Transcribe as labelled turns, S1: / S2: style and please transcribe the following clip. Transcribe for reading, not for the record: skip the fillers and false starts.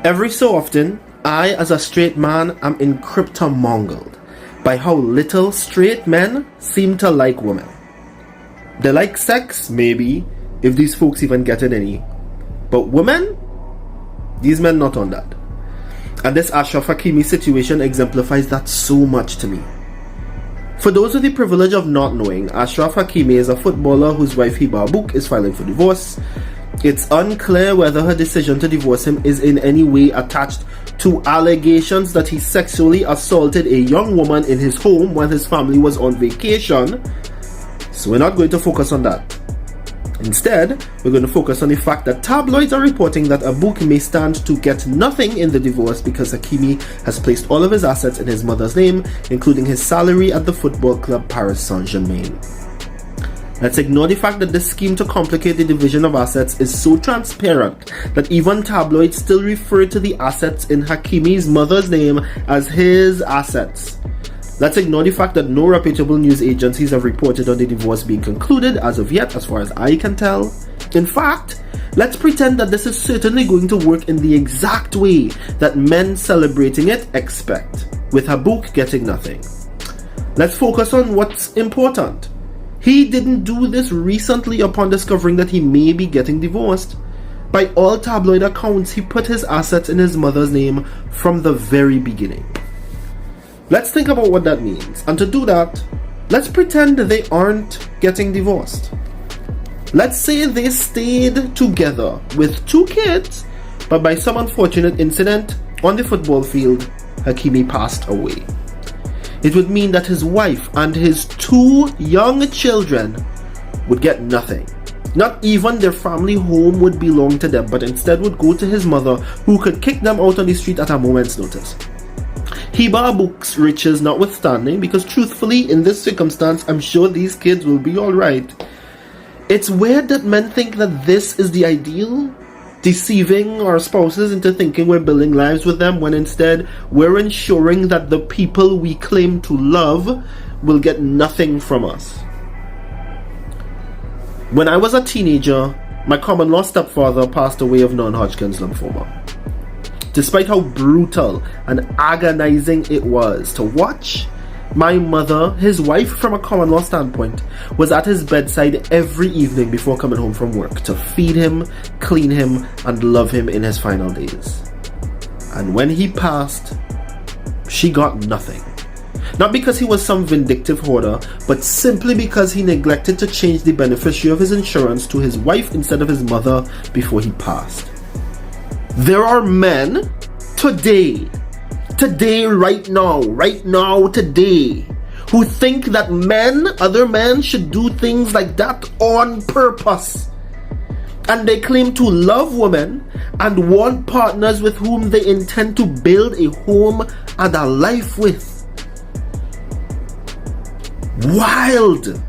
S1: Every so often, I, as a straight man, am encryptomongled by how little straight men seem to like women. They like sex, maybe, if these folks even get it any. But women? These men not on that. And this Achraf Hakimi situation exemplifies that so much to me. For those with the privilege of not knowing, Achraf Hakimi is a footballer whose wife Hiba Abouk is filing for divorce. It's unclear whether her decision to divorce him is in any way attached to allegations that he sexually assaulted a young woman in his home when his family was on vacation. So we're not going to focus on that. Instead, we're going to focus on the fact that tabloids are reporting that Abouk may stand to get nothing in the divorce because Hakimi has placed all of his assets in his mother's name, including his salary at the football club Paris Saint-Germain. Let's ignore the fact that this scheme to complicate the division of assets is so transparent that even tabloids still refer to the assets in Hakimi's mother's name as his assets. Let's ignore the fact that no reputable news agencies have reported on the divorce being concluded as of yet, as far as I can tell. In fact, let's pretend that this is certainly going to work in the exact way that men celebrating it expect, with Abouk getting nothing. Let's focus on what's important. He didn't do this recently upon discovering that he may be getting divorced. By all tabloid accounts, he put his assets in his mother's name from the very beginning. Let's think about what that means. And to do that, let's pretend they aren't getting divorced. Let's say they stayed together with 2 kids, but by some unfortunate incident on the football field, Hakimi passed away. It would mean that his wife and his 2 young children would get nothing. Not even their family home would belong to them, but instead would go to his mother, who could kick them out on the street at a moment's notice. Hiba Abouk's riches notwithstanding, because truthfully, in this circumstance, I'm sure these kids will be alright. It's weird that men think that this is the ideal, deceiving our spouses into thinking we're building lives with them, when instead we're ensuring that the people we claim to love will get nothing from us. When I was a teenager, my common-law stepfather passed away of non-Hodgkin's lymphoma. Despite how brutal and agonizing it was to watch, my mother, his wife from a common-law standpoint, was at his bedside every evening before coming home from work to feed him, clean him, and love him in his final days. And when he passed, she got nothing. Not because he was some vindictive hoarder, but simply because he neglected to change the beneficiary of his insurance to his wife instead of his mother before he passed. There are men today, right now, today, who think that other men should do things like that on purpose. And they claim to love women and want partners with whom they intend to build a home and a life with. Wild!